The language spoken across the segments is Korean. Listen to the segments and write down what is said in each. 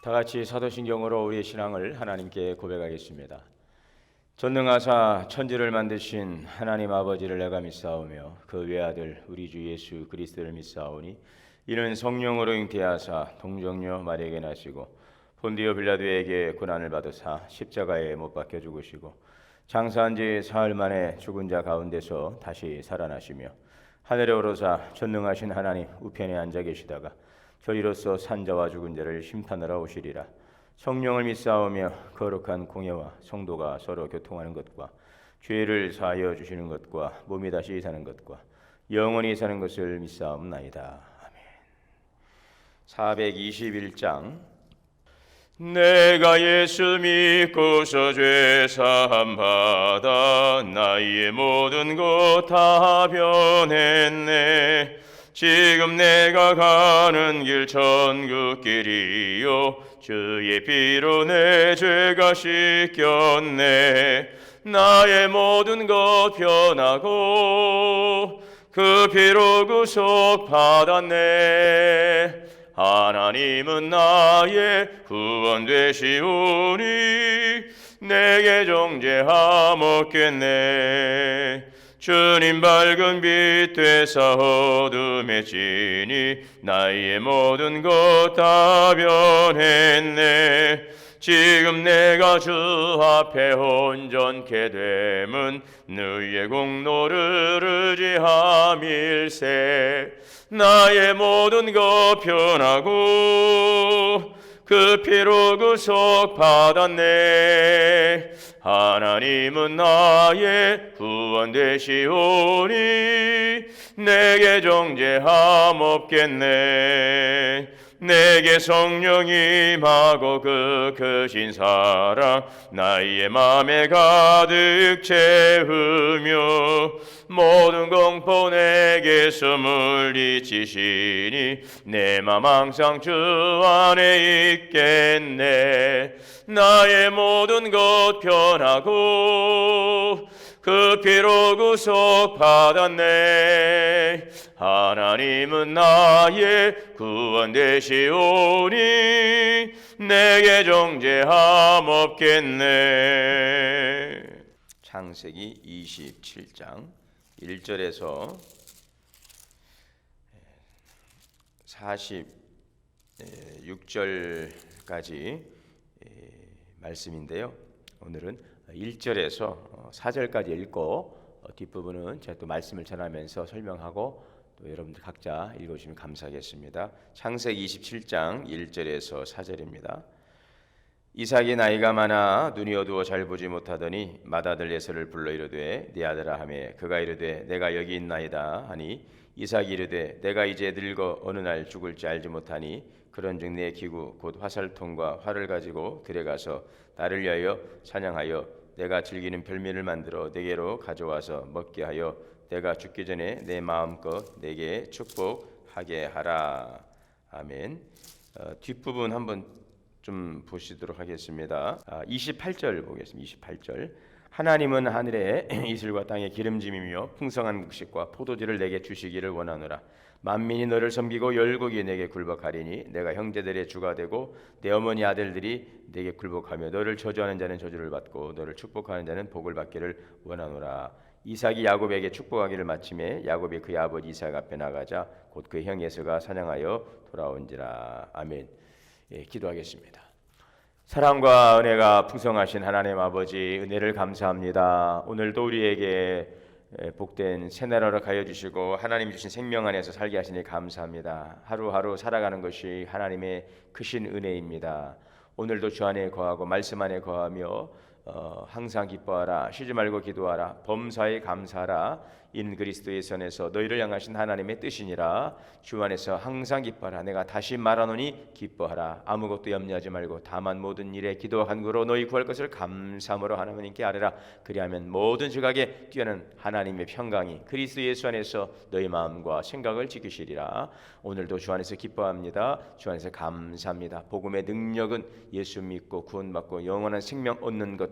다 같이 사도신경으로 우리의 신앙을 하나님께 고백하겠습니다. 전능하사 천지를 만드신 하나님 아버지를 내가 믿사오며 그 외아들 우리 주 예수 그리스도를 믿사오니 이는 성령으로 잉태하사 동정녀 마리아에게 나시고 본디오 빌라도에게 고난을 받으사 십자가에 못 박혀 죽으시고 장사한 지 사흘 만에 죽은 자 가운데서 다시 살아나시며 하늘에 오르사 전능하신 하나님 우편에 앉아 계시다가 저리로서 산자와 죽은 자를 심판하러 오시리라. 성령을 믿사오며 거룩한 공예와 성도가 서로 교통하는 것과 죄를 사하여 주시는 것과 몸이 다시 사는 것과 영원히 사는 것을 믿사옵나이다. 아멘. 421장. 내가 예수 믿고서 죄 사함 받아 나의 모든 것 다 변했네. 지금 내가 가는 길 천국길이요 주의 피로 내 죄가 씻겼네. 나의 모든 것 변하고 그 피로 구속 받았네. 하나님은 나의 구원 되시오니 내게 정죄함 없겠네. 주님 밝은 빛 되사 어둠에 지니 나의 모든 것 다 변했네. 지금 내가 주 앞에 온전케 됨은 너의 공로를 의지함일세. 나의 모든 것 변하고 그 피로 구속 받았네. 하나님은 나의 구원 되시오니 내게 정죄함 없겠네. 내게 성령이 임하고 그 크신 사랑 나의 맘에 가득 채우며 모든 공포 내게서 물리치시니 내 맘 항상 주 안에 있겠네. 나의 모든 것 변하고 그 피로 구속 받았네. 하나님은 나의 구원 되시오니 내게 정죄함 없겠네. 창세기 27장 1절에서 46절까지 말씀인데요. 오늘은 1절에서 4절까지 읽고 뒷부분은 제가 또 말씀을 전하면서 설명하고 또 여러분들 각자 읽으시면 감사하겠습니다. 창세기 27장 1절에서 4절입니다. 이삭이 나이가 많아 눈이 어두워 잘 보지 못하더니 맏아들 에서를 불러 이르되 네 아들아 하매 그가 이르되 내가 여기 있나이다 하니 이삭이 이르되 내가 이제 늙어 어느 날 죽을지 알지 못하니 그런즉 내 기구 곧 화살통과 활을 가지고 들에 가서 나를 위하여 사냥하여 내가 즐기는 별미를 만들어 내게로 가져와서 먹게 하여 내가 죽기 전에 내 마음껏 내게 축복하게 하라. 아멘. 뒷부분 한번 좀 보시도록 하겠습니다. 28절 보겠습니다. 28절. 하나님은 하늘에 이슬과 땅에 기름짐이며 풍성한 곡식과 포도주를 내게 주시기를 원하노라. 만민이 너를 섬기고 열국이 내게 굴복하리니 내가 형제들의 주가 되고 내 어머니 아들들이 내게 굴복하며 너를 저주하는 자는 저주를 받고 너를 축복하는 자는 복을 받기를 원하노라. 이삭이 야곱에게 축복하기를 마침에 야곱이 그의 아버지 이삭 앞에 나가자 곧 그 형 에서가 사냥하여 돌아온지라. 아멘. 기도하겠습니다. 사랑과 은혜가 풍성하신 하나님 아버지, 은혜를 감사합니다. 오늘도 우리에게 복된 새날을 가여 주시고 하나님 주신 생명 안에서 살게 하시니 감사합니다. 하루하루 살아가는 것이 하나님의 크신 은혜입니다. 오늘도 주 안에 거하고 말씀 안에 거하며 항상 기뻐하라, 쉬지 말고 기도하라, 범사에 감사하라. 인 그리스도의 선에서 너희를 향하신 하나님의 뜻이니라. 주 안에서 항상 기뻐하라. 내가 다시 말하노니 기뻐하라. 아무것도 염려하지 말고 다만 모든 일에 기도와 간구로 너희 구할 것을 감사함으로 하나님께 아뢰라. 그리하면 모든 지각에 뛰어난 하나님의 평강이 그리스도 예수 안에서 너희 마음과 생각을 지키시리라. 오늘도 주 안에서 기뻐합니다. 주 안에서 감사합니다. 복음의 능력은 예수 믿고 구원받고 영원한 생명 얻는 것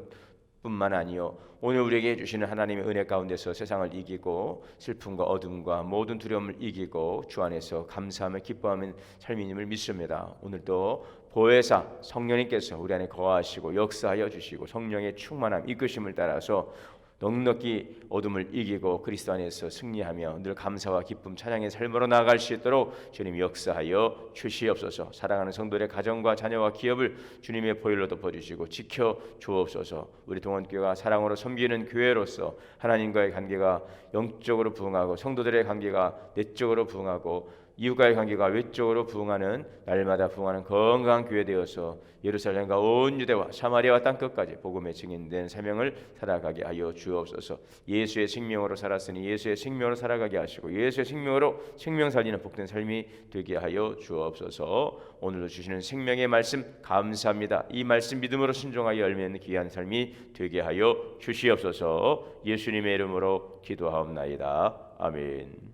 뿐만 아니요 오늘 우리에게 주시는 하나님의 은혜 가운데서 세상을 이기고 슬픔과 어둠과 모든 두려움을 이기고 주 안에서 감사하며 기뻐하는 삶임을 믿습니다. 오늘도 보혜사 성령님께서 우리 안에 거하시고 역사하여 주시고 성령의 충만함 이끄심을 따라서 넉넉히 어둠을 이기고 그리스도 안에서 승리하며 늘 감사와 기쁨 찬양의 삶으로 나아갈 수 있도록 주님 역사하여 주시옵소서. 사랑하는 성도들의 가정과 자녀와 기업을 주님의 보혈로 덮어주시고 지켜 주옵소서. 우리 동원교회가 사랑으로 섬기는 교회로서 하나님과의 관계가 영적으로 부흥하고 성도들의 관계가 내적으로 부흥하고 이웃과의 관계가 외적으로 부흥하는 날마다 부흥하는 건강한 교회 되어서 예루살렘과 온 유대와 사마리아와 땅끝까지 복음의 증인된 사명을 살아가게 하여 주옵소서. 예수의 생명으로 살았으니 예수의 생명으로 살아가게 하시고 예수의 생명으로 생명 살리는 복된 삶이 되게 하여 주옵소서. 오늘도 주시는 생명의 말씀 감사합니다. 이 말씀 믿음으로 순종하여 열매는 귀한 삶이 되게 하여 주시옵소서. 예수님의 이름으로 기도하옵나이다. 아멘.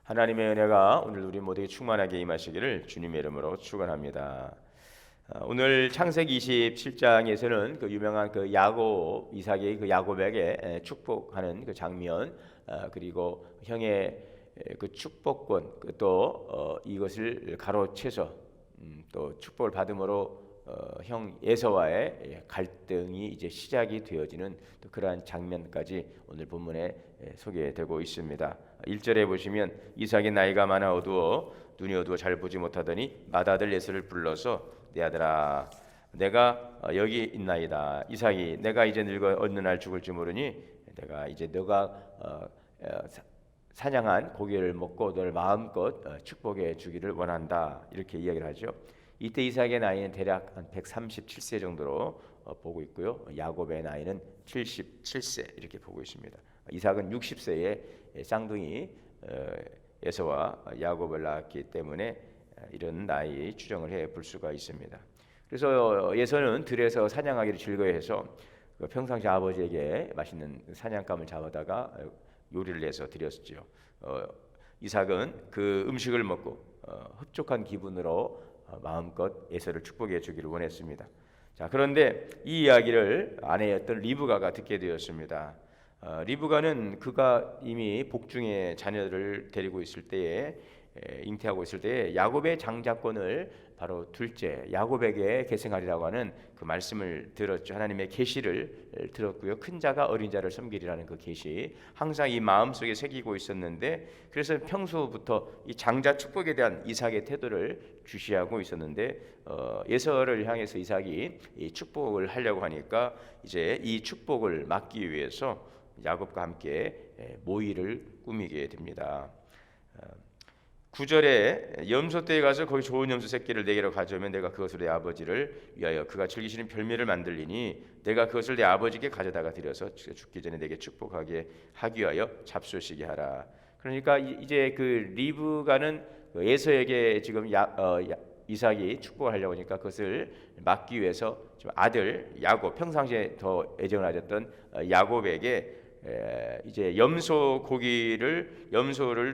하나님의 은혜가 오늘 우리 모두에게 충만하게 임하시기를 주님의 이름으로 축원합니다. 오늘 창세기 27장에서는 그 유명한 그 야곱 이삭이 그 야곱에게 축복하는 그 장면, 그리고 형의 그 축복권, 또 이것을 가로채서 또 축복을 받음으로 형 에서와의 갈등이 이제 시작이 되어지는 또 그러한 장면까지 오늘 본문에 소개되고 있습니다. 1절에 보시면 이삭이 나이가 많아 어두워 눈이 어두워 잘 보지 못하더니 맏아들 에서를 불러서 내 아들아 내가 여기 있나이다. 이삭이 내가 이제 늙어 어느 날 죽을지 모르니 내가 이제 너가 사냥한 고기를 먹고 너를 마음껏 축복해 주기를 원한다. 이렇게 이야기를 하죠. 이때 이삭의 나이는 대략 한 137세 정도로 보고 있고요. 야곱의 나이는 77세 이렇게 보고 있습니다. 이삭은 60세에 쌍둥이 에서와 야곱을 낳았기 때문에 이런 나이 추정을 해 볼 수가 있습니다. 그래서 에서는 들에서 사냥하기를 즐거워해서 평상시 아버지에게 맛있는 사냥감을 잡아다가 요리를 해서 드렸죠. 이삭은 그 음식을 먹고 흡족한 기분으로 마음껏 에서를 축복해 주기를 원했습니다. 자, 그런데 이 이야기를 아내였던 리브가가 듣게 되었습니다. 리브가는 그가 이미 복중의 자녀를 데리고 있을 때에 잉태하고 있을 때에 야곱의 장자권을 바로 둘째 야곱에게 계승하리라고 하는 그 말씀을 들었죠. 하나님의 계시를 들었고요. 큰 자가 어린 자를 섬기리라는 그 계시 항상 이 마음속에 새기고 있었는데, 그래서 평소부터 이 장자 축복에 대한 이삭의 태도를 주시하고 있었는데 에서를 향해서 이삭이 이 축복을 하려고 하니까 이제 이 축복을 막기 위해서 야곱과 함께 모의를 꾸미게 됩니다. 9절에 염소떼에 가서 거기 좋은 염소 새끼를 내게로 가져오면 내가 그것으로 내 아버지를 위하여 그가 즐기시는 별미를 만들리니 내가 그것을 내 아버지께 가져다가 드려서 죽기 전에 내게 축복하게 하기 위하여 잡수시게 하라. 그러니까 이제 그 리브가는 에서에게 지금 이삭이 축복을 하려고 하니까 그것을 막기 위해서 지금 아들 야곱, 평상시에 더 애정을 가졌던 야곱에게 이제 염소를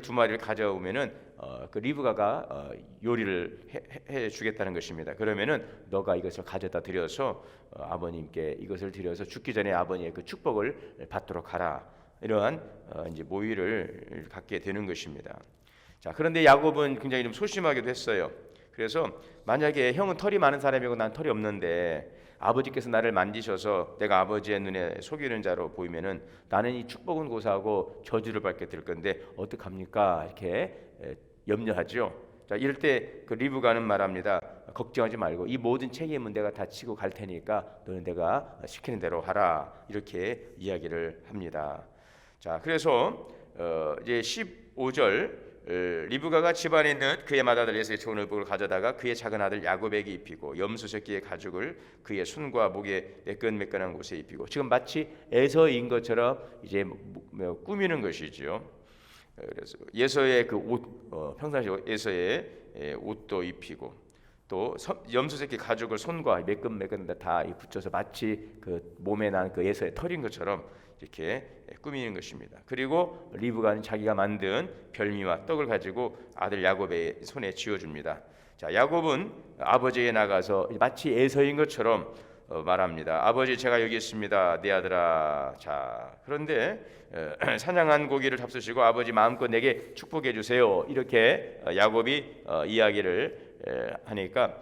두 마리를 가져오면은 그 리브가가 요리를 해 주겠다는 것입니다. 그러면은 너가 이것을 가져다 드려서 아버님께 이것을 드려서 죽기 전에 아버님의 그 축복을 받도록 하라. 이러한 이제 모의를 갖게 되는 것입니다. 자, 그런데 야곱은 굉장히 좀 소심하기도 했어요. 그래서 만약에 형은 털이 많은 사람이고 난 털이 없는데 아버지께서 나를 만지셔서 내가 아버지의 눈에 속이는 자로 보이면은 나는 이 축복은 고사하고 저주를 받게 될 건데 어떡합니까? 이렇게 염려하죠. 자, 이럴 때 그 리브가는 말합니다. 걱정하지 말고 이 모든 책임은 내가 다 지고 갈 테니까 너는 내가 시키는 대로 하라. 이렇게 이야기를 합니다. 자, 그래서 이제 15절 리브가가 집안에 있는 그의 맏아들 에서의 좋은 의복을 가져다가 그의 작은 아들 야곱에게 입히고 염소 새끼의 가죽을 그의 손과 목에 매끈매끈한 곳에 입히고, 지금 마치 에서인 것처럼 이제 꾸미는 것이죠. 그래서 에서의 그 옷, 평상시 에서의 옷도 입히고 또 염소 새끼 가죽을 손과 매끈매끈 다 붙여서 마치 그 몸에 난 그 에서의 털인 것처럼 이렇게 꾸미는 것입니다. 그리고 리브가는 자기가 만든 별미와 떡을 가지고 아들 야곱의 손에 쥐어줍니다. 자, 야곱은 아버지에게 나가서 마치 에서인 것처럼 말합니다. 아버지, 제가 여기 있습니다. 내 아들아. 자, 그런데 사냥한 고기를 잡수시고 아버지 마음껏 내게 축복해 주세요. 이렇게 야곱이 이야기를 하니까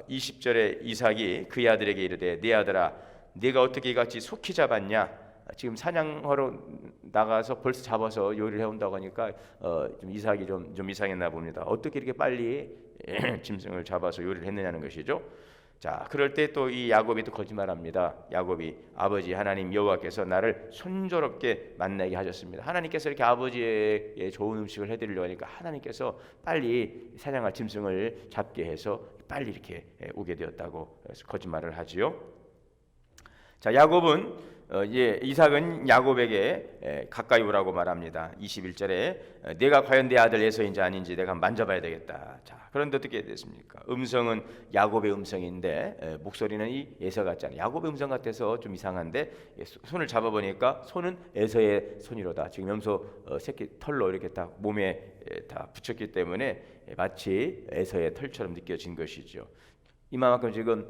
20절에 이삭이 그의 아들에게 이르되 네 아들아 네가 어떻게 이같이 속히 잡았냐? 지금 사냥하러 나가서 벌써 잡아서 요리를 해온다고 하니까 좀 이삭이 좀 이상했나 봅니다. 어떻게 이렇게 빨리 짐승을 잡아서 요리를 했느냐는 것이죠. 자, 그럴 때 또 이 야곱이 또 거짓말합니다. 야곱이 아버지 하나님 여호와께서 나를 순조롭게 만나게 하셨습니다. 하나님께서 이렇게 아버지의 좋은 음식을 해드리려고 하니까 하나님께서 빨리 사냥할 짐승을 잡게 해서 빨리 이렇게 오게 되었다고 거짓말을 하지요. 자, 야곱은 이삭은 야곱에게 가까이 오라고 말합니다. 21절에 내가 과연 내 아들 에서인지 아닌지 내가 만져봐야 되겠다. 자, 그런데 어떻게 됐습니까? 음성은 야곱의 음성인데 목소리는 이 에서 같잖아요. 야곱의 음성 같아서 좀 이상한데 손을 잡아보니까 손은 에서의 손이로다. 지금 염소 새끼 털로 이렇게 딱 몸에 다 붙였기 때문에 마치 에서의 털처럼 느껴진 것이죠. 이만큼 지금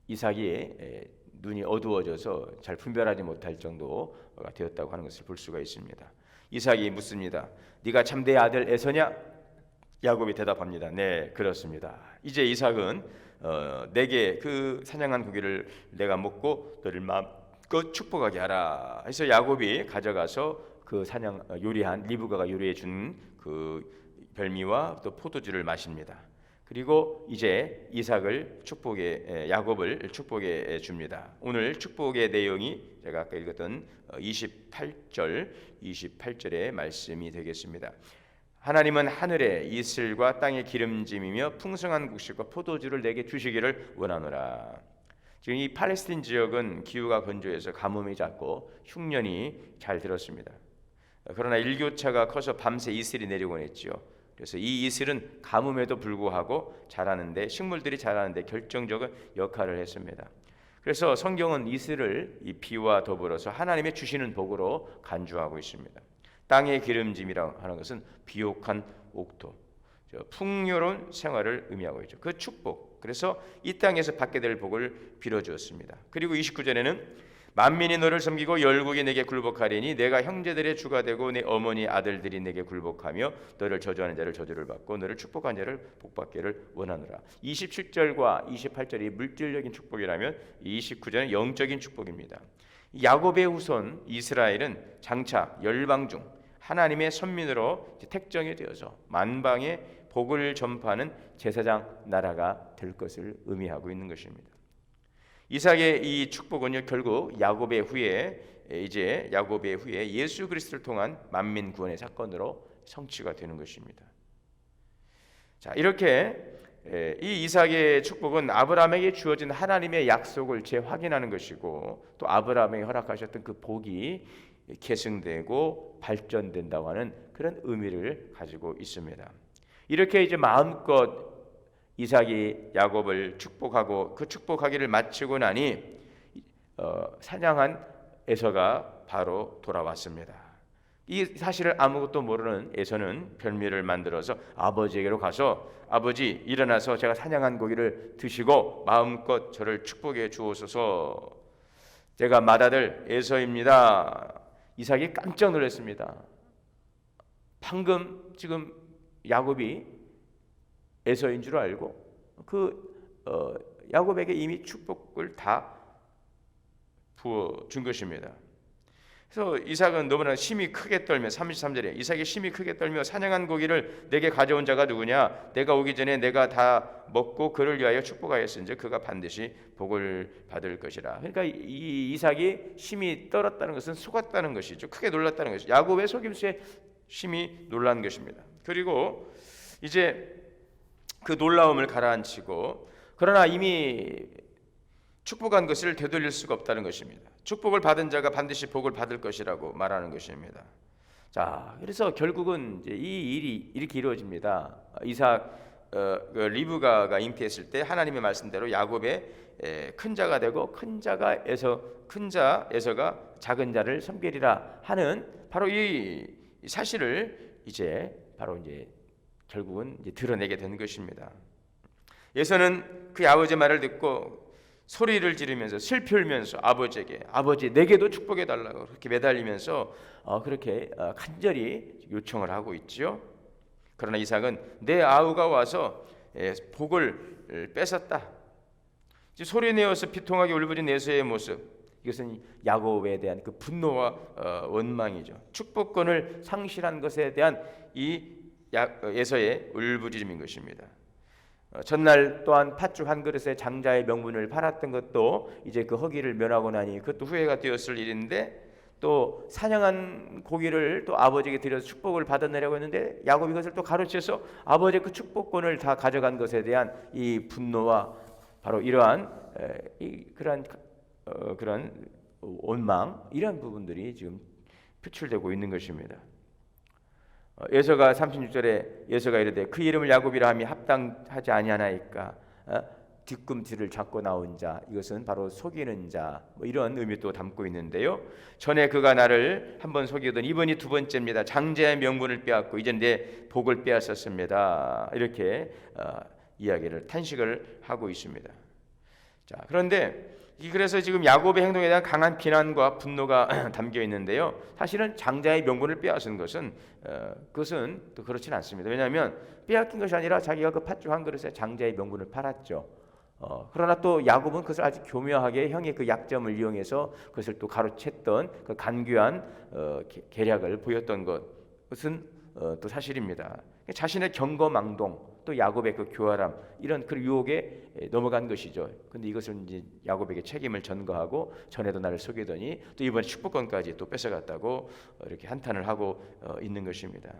이삭이 눈이 어두워져서 잘 분별하지 못할 정도가 되었다고 하는 것을 볼 수가 있습니다. 이삭이 묻습니다. 네가 참 내 아들 에서냐? 야곱이 대답합니다. 네, 그렇습니다. 이제 이삭은 내게 그 사냥한 고기를 내가 먹고 너를 마음껏 축복하게 하라 해서 야곱이 가져가서 그 요리한 리브가가 요리해 준 그 별미와 또 포도주를 마십니다. 그리고 이제 야곱을 축복해 줍니다. 오늘 축복의 내용이 제가 아까 읽었던 28절의 말씀이 되겠습니다. 하나님은 하늘의 이슬과 땅의 기름짐이며 풍성한 곡식과 포도주를 내게 주시기를 원하노라. 지금 이 팔레스틴 지역은 기후가 건조해서 가뭄이 잦고 흉년이 잘 들었습니다. 그러나 일교차가 커서 밤새 이슬이 내리곤 했지요. 그래서 이 이슬은 가뭄에도 불구하고 자라는데 식물들이 자라는데 결정적인 역할을 했습니다. 그래서 성경은 이슬을 이 비와 더불어서 하나님의 주시는 복으로 간주하고 있습니다. 땅의 기름짐이라고 하는 것은 비옥한 옥토, 풍요로운 생활을 의미하고 있죠. 그 축복. 그래서 이 땅에서 받게 될 복을 빌어주었습니다. 그리고 29절에는 만민이 너를 섬기고 열국이 내게 굴복하리니 내가 형제들의 주가 되고 내 어머니 아들들이 내게 굴복하며 너를 저주하는 자를 저주를 받고 너를 축복한 자를 복받기를 원하노라. 27절과 28절이 물질적인 축복이라면 29절은 영적인 축복입니다. 야곱의 후손 이스라엘은 장차 열방 중 하나님의 선민으로 택정이 되어서 만방에 복을 전파하는 제사장 나라가 될 것을 의미하고 있는 것입니다. 이삭의 이 축복은요 결국 야곱의 후에 예수 그리스도를 통한 만민 구원의 사건으로 성취가 되는 것입니다. 자, 이렇게 이 이삭의 축복은 아브라함에게 주어진 하나님의 약속을 재확인하는 것이고 또 아브라함에게 허락하셨던 그 복이 계승되고 발전된다고 하는 그런 의미를 가지고 있습니다. 이렇게 이제 마음껏 이삭이 야곱을 축복하고 그 축복하기를 마치고 나니 사냥한 에서가 바로 돌아왔습니다. 이 사실을 아무것도 모르는 에서는 별미를 만들어서 아버지에게로 가서 아버지 일어나서 제가 사냥한 고기를 드시고 마음껏 저를 축복해 주옵소서. 제가 맏아들 에서입니다. 이삭이 깜짝 놀랐습니다. 방금 지금 야곱이 에서인 줄 알고 야곱에게 이미 축복을 다 부어 준 것입니다. 그래서 이삭은 너무나 심히 크게 떨며 33절에 이삭이 심히 크게 떨며 사냥한 고기를 내게 가져온 자가 누구냐? 내가 오기 전에 내가 다 먹고 그를 위하여 축복하였은즉 그가 반드시 복을 받을 것이라. 그러니까 이 이삭이 심히 떨었다는 것은 속았다는 것이죠. 크게 놀랐다는 것이죠. 야곱의 속임수에 심히 놀란 것입니다. 그리고 이제 그 놀라움을 가라앉히고 그러나 이미 축복한 것을 되돌릴 수가 없다는 것입니다. 축복을 받은 자가 반드시 복을 받을 것이라고 말하는 것입니다. 자, 그래서 결국은 이제 이 일이 이렇게 이루어집니다. 이삭 리브가가 잉태했을 때 하나님의 말씀대로 야곱의 큰 자가 되고 큰 자 에서가 작은 자를 섬기리라 하는 바로 이 사실을 이제 결국은 이제 드러내게 된 것입니다. 에서는 그 아버지의 말을 듣고 소리를 지르면서 슬피 울면서 아버지 내게도 축복해 달라고 그렇게 매달리면서 그렇게 간절히 요청을 하고 있죠. 그러나 이삭은 내 아우가 와서 복을 뺏었다. 소리내어서 비통하게 울부짖는 에서의 모습, 이것은 야곱에 대한 그 분노와 원망이죠. 축복권을 상실한 것에 대한 이 에서의 울부짖음인 것입니다. 전날 또한 팥죽 한 그릇에 장자의 명분을 팔았던 것도 이제 그 허기를 면하고 나니 그것도 후회가 되었을 일인데, 또 사냥한 고기를 또 아버지에게 드려서 축복을 받아내려고 했는데 야곱이 이것을 또 가로채서 아버지의 그 축복권을 다 가져간 것에 대한 이 분노와 바로 이러한 그런 원망, 이러한 부분들이 지금 표출되고 있는 것입니다. 에서가 36절에 에서가 이르되 그 이름을 야곱이라 함이 합당하지 아니하나이까. 뒤꿈치를 잡고 나온 자, 이것은 바로 속이는 자, 이런 의미도 담고 있는데요. 전에 그가 나를 한번 속이던 이번이 두 번째입니다. 장자의 명분을 빼앗고 이제 내 복을 빼앗았습니다. 이렇게 이야기를 탄식을 하고 있습니다. 자, 그런데 그래서 지금 야곱의 행동에 대한 강한 비난과 분노가 담겨 있는데요. 사실은 장자의 명분을 빼앗은 것은 그것은 또 그렇지는 않습니다. 왜냐하면 빼앗긴 것이 아니라 자기가 그 팥죽 한 그릇에 장자의 명분을 팔았죠. 그러나 또 야곱은 그것을 아주 교묘하게 형의 그 약점을 이용해서 그것을 또 가로챘던 그 간교한 계략을 보였던 것은 또 사실입니다. 자신의 경거망동, 또 야곱의 그 교활함, 이런 그 유혹에 넘어간 것이죠. 근데 이것을 이제 야곱에게 책임을 전가하고 전에도 나를 속이더니 또 이번에 축복권까지 또 뺏어갔다고 이렇게 한탄을 하고 있는 것입니다.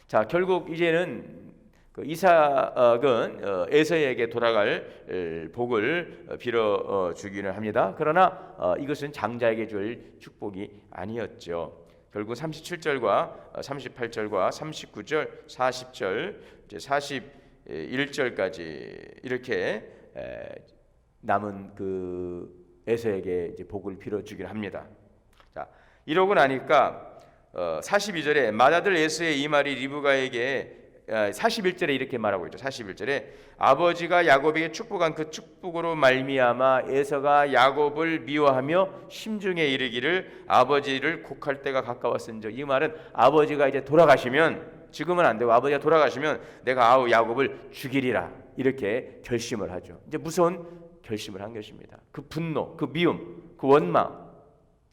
자, 결국 이제는 그 이삭은 에서에게 돌아갈 복을 빌어 주기는 합니다. 그러나 이것은 장자에게 줄 축복이 아니었죠. 결국 37절과 38절과 39절, 40절, 이제 41절까지 이렇게 남은 그 에서에게 이제 복을 빌어 주기를 합니다. 자, 이러고 나니까 42절에 맏아들 에서의 이 말이 리브가에게 41절에 이렇게 말하고 있죠. 41절에 아버지가 야곱에게 축복한 그 축복으로 말미암아 에서가 야곱을 미워하며 심중에 이르기를 아버지를 곡할 때가 가까웠은즉. 이 말은 아버지가 이제 돌아가시면, 지금은 안 되고 아버지가 돌아가시면 내가 아우 야곱을 죽이리라, 이렇게 결심을 하죠. 이제 무서운 결심을 한 것입니다. 그 분노, 그 미움, 그 원망,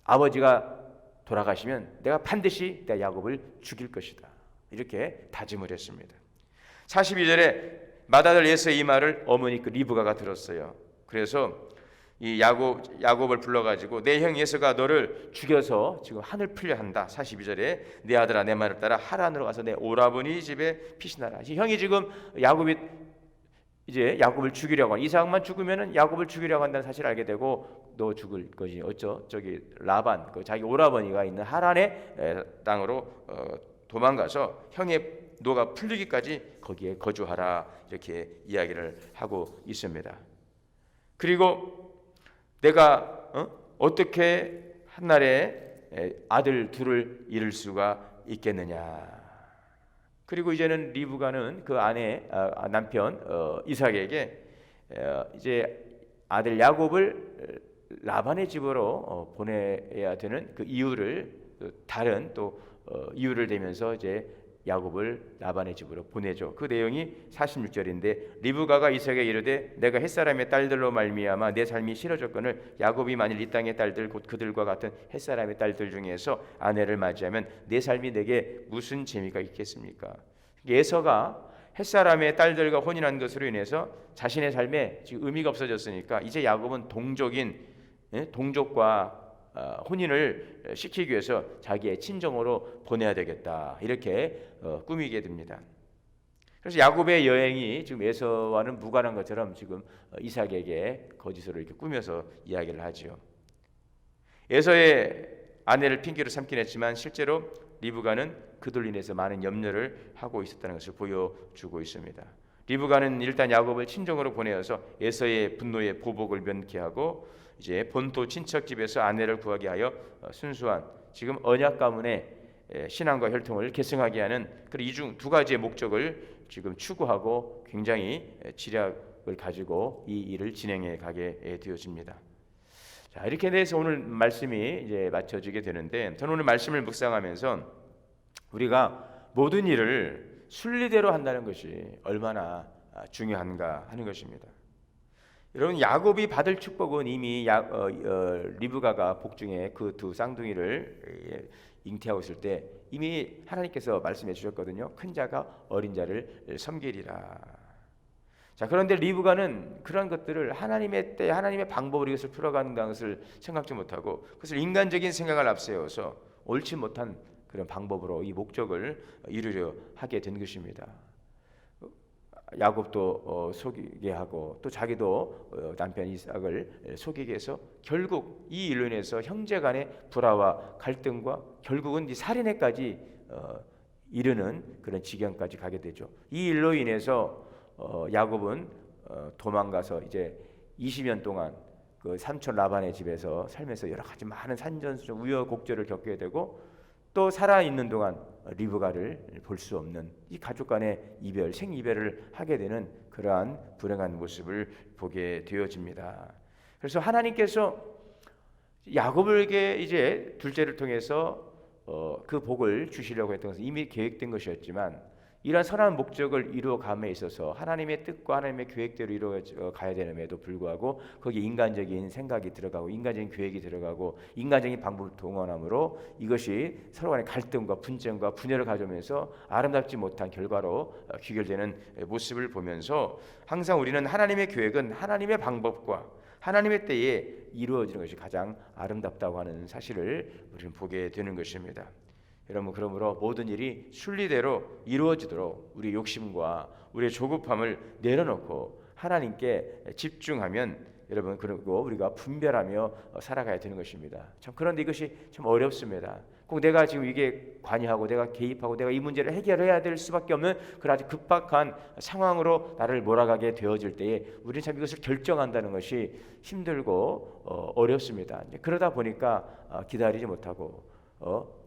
아버지가 돌아가시면 내가 반드시 내 야곱을 죽일 것이다, 이렇게 다짐을 했습니다. 42절에 맏아들 에서의 이 말을 어머니 그 리브가가 들었어요. 그래서 이 야곱을 불러가지고 내 형 에서가 너를 죽여서 지금 한을 풀려 한다. 42절에 내 아들아 내 말을 따라 하란으로 가서 내 오라버니 집에 피신하라. 형이 지금 야곱이 이제 야곱을 죽이려고 하는, 이삭만 죽으면은 야곱을 죽이려고 한다는 사실을 알게 되고 너 죽을 것이 저기 라반, 그 자기 오라버니가 있는 하란의 땅으로 도망가서 형의 노가 풀리기까지 거기에 거주하라, 이렇게 이야기를 하고 있습니다. 그리고 내가 어떻게 한날에 아들 둘을 잃을 수가 있겠느냐. 그리고 이제는 리브가는 그 아내 남편 이삭에게 이제 아들 야곱을 라반의 집으로 보내야 되는 그 이유를, 다른 또 이유를 대면서 이제 야곱을 라반의 집으로 보내죠. 그 내용이 46절인데 리브가가 이삭에게 이르되 내가 햇사람의 딸들로 말미암아 내 삶이 싫어졌거늘 야곱이 만일 이 땅의 딸들 곧 그들과 같은 햇사람의 딸들 중에서 아내를 맞이하면 내 삶이 내게 무슨 재미가 있겠습니까? 에서가 햇사람의 딸들과 혼인한 것으로 인해서 자신의 삶에 지금 의미가 없어졌으니까 이제 야곱은 동족과 혼인을 시키기 위해서 자기의 친정으로 보내야 되겠다, 이렇게 꾸미게 됩니다. 그래서 야곱의 여행이 지금 에서와는 무관한 것처럼 지금 이삭에게 거짓으로 이렇게 꾸며서 이야기를 하지요. 에서의 아내를 핑계로 삼긴 했지만 실제로 리브가는 그들로 인해서 많은 염려를 하고 있었다는 것을 보여주고 있습니다. 리브가는 일단 야곱을 친정으로 보내어서 에서의 분노의 보복을 면케하고 이제 본토 친척 집에서 아내를 구하게 하여 순수한 지금 언약 가문의 신앙과 혈통을 계승하게 하는 그 이중 두 가지의 목적을 지금 추구하고 굉장히 지략을 가지고 이 일을 진행해 가게 되어집니다. 자, 이렇게 돼서 오늘 말씀이 이제 마쳐지게 되는데, 저는 오늘 말씀을 묵상하면서 우리가 모든 일을 순리대로 한다는 것이 얼마나 중요한가 하는 것입니다. 여러분, 야곱이 받을 축복은 이미 리브가가 복중에 그 두 쌍둥이를 잉태하고 있을 때 이미 하나님께서 말씀해 주셨거든요. 큰 자가 어린 자를 섬기리라. 자, 그런데 리브가는 그런 것들을 하나님의 때 하나님의 방법으로 이것을 풀어가는 것을 생각지 못하고 그것을 인간적인 생각을 앞세워서 옳지 못한 그런 방법으로 이 목적을 이루려 하게 된 것입니다. 야곱도 속이게 하고 또 자기도 남편 이삭을 속이게 해서 결국 이 일로 인해서 형제간의 불화와 갈등과 결국은 이 살인에까지 이르는 그런 지경까지 가게 되죠. 이 일로 인해서 야곱은 도망가서 이제 20년 동안 그 삼촌 라반의 집에서 살면서 여러 가지 많은 산전수전 우여곡절을 겪게 되고 또 살아 있는 동안 리브가를 볼 수 없는 이 가족 간의 이별, 생이별을 하게 되는 그러한 불행한 모습을 보게 되어집니다. 그래서 하나님께서 야곱에게 이제 둘째를 통해서 그 복을 주시려고 했던 것은 이미 계획된 것이었지만 이러한 선한 목적을 이루어감에 있어서 하나님의 뜻과 하나님의 계획대로 이루어가야 되는데도 불구하고 거기에 인간적인 생각이 들어가고 인간적인 계획이 들어가고 인간적인 방법을 동원함으로 이것이 서로 간의 갈등과 분쟁과 분열을 가져오면서 아름답지 못한 결과로 귀결되는 모습을 보면서 항상 우리는 하나님의 계획은 하나님의 방법과 하나님의 때에 이루어지는 것이 가장 아름답다고 하는 사실을 우리는 보게 되는 것입니다. 여러분, 그러므로 모든 일이 순리대로 이루어지도록 우리 욕심과 우리의 조급함을 내려놓고 하나님께 집중하면 여러분 그리고 우리가 분별하며 살아가야 되는 것입니다. 참 그런데 이것이 참 어렵습니다. 꼭 내가 지금 이게 관여하고 내가 개입하고 내가 이 문제를 해결해야 될 수밖에 없는 그런 아주 급박한 상황으로 나를 몰아가게 되어질 때에 우리는 참 이것을 결정한다는 것이 힘들고 어렵습니다. 그러다 보니까 기다리지 못하고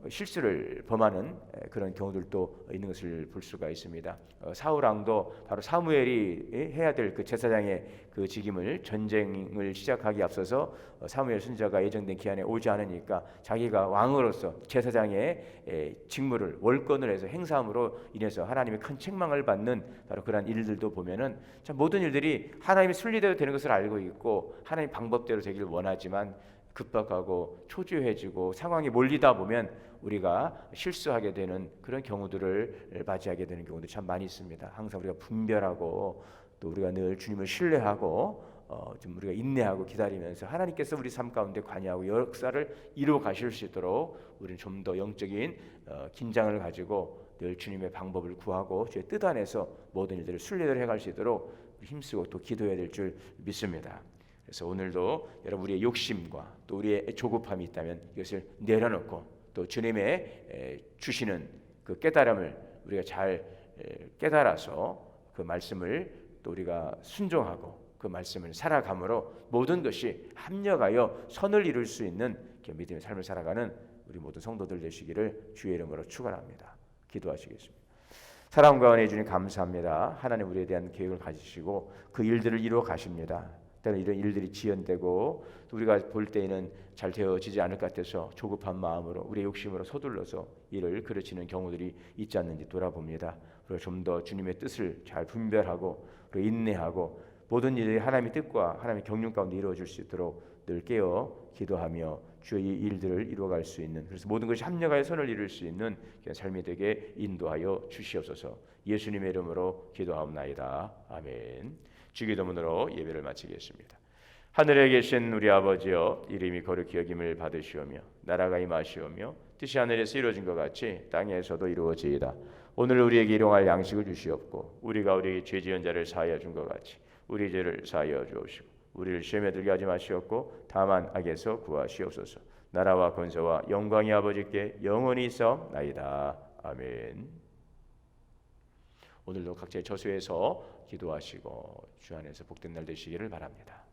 실수를 범하는 그런 경우들도 있는 것을 볼 수가 있습니다. 사울 왕도 바로 사무엘이 해야 될 그 제사장의 그 직임을 전쟁을 시작하기 앞서서 사무엘 선지자가 예정된 기한에 오지 않으니까 자기가 왕으로서 제사장의 직무를 월권을 해서 행사함으로 인해서 하나님의 큰 책망을 받는 바로 그러한 일들도 보면은 참 모든 일들이 하나님의 순리대로 되는 것을 알고 있고 하나님 방법대로 되기를 원하지만 급박하고 초조해지고 상황이 몰리다 보면 우리가 실수하게 되는 그런 경우들을 맞이하게 되는 경우도 참 많이 있습니다. 항상 우리가 분별하고 또 우리가 늘 주님을 신뢰하고 좀 우리가 인내하고 기다리면서 하나님께서 우리 삶 가운데 관여하고 역사를 이루어 가실 수 있도록 우리는 좀 더 영적인 긴장을 가지고 늘 주님의 방법을 구하고 주의 뜻 안에서 모든 일들을 순리대로 해갈 수 있도록 힘쓰고 또 기도해야 될 줄 믿습니다. 그래서 오늘도 여러분 우리의 욕심과 또 우리의 조급함이 있다면 이것을 내려놓고 또 주님의 주시는 그 깨달음을 우리가 잘 깨달아서 그 말씀을 또 우리가 순종하고 그 말씀을 살아감으로 모든 것이 합력하여 선을 이룰 수 있는 믿음의 삶을 살아가는 우리 모든 성도들 되시기를 주의 이름으로 축원합니다. 기도하시겠습니다. 사랑과 은혜 주님 감사합니다. 하나님 우리에 대한 계획을 가지시고 그 일들을 이루어 가십니다. 때는 이런 일들이 지연되고 또 우리가 볼 때에는 잘 되어지지 않을 것 같아서 조급한 마음으로 우리의 욕심으로 서둘러서 일을 그르치는 경우들이 있지 않는지 돌아봅니다. 그리고 좀 더 주님의 뜻을 잘 분별하고 그리고 인내하고 모든 일이 하나님의 뜻과 하나님의 경륜 가운데 이루어질 수 있도록 늘 깨어 기도하며 주의 이 일들을 이루어갈 수 있는 그래서 모든 것이 합력하여 선을 이룰 수 있는 삶이 되게 인도하여 주시옵소서. 예수님의 이름으로 기도하옵나이다. 아멘. 주기도문으로 예배를 마치겠습니다. 하늘에 계신 우리 아버지여 이름이 거룩히 여김을 받으시오며 나라가 임하시오며 뜻이 하늘에서 이루어진 것 같이 땅에서도 이루어지이다. 오늘 우리에게 일용할 양식을 주시옵고 우리가 우리에게 죄 지은 자를 사하여 준 것 같이 우리 죄를 사하여 주옵시고 우리를 시험에 들게 하지 마시옵고 다만 악에서 구하시옵소서. 나라와 권세와 영광이 아버지께 영원히 있사옵나이다. 아멘. 오늘도 각자의 저수에서 기도하시고 주 안에서 복된 날 되시기를 바랍니다.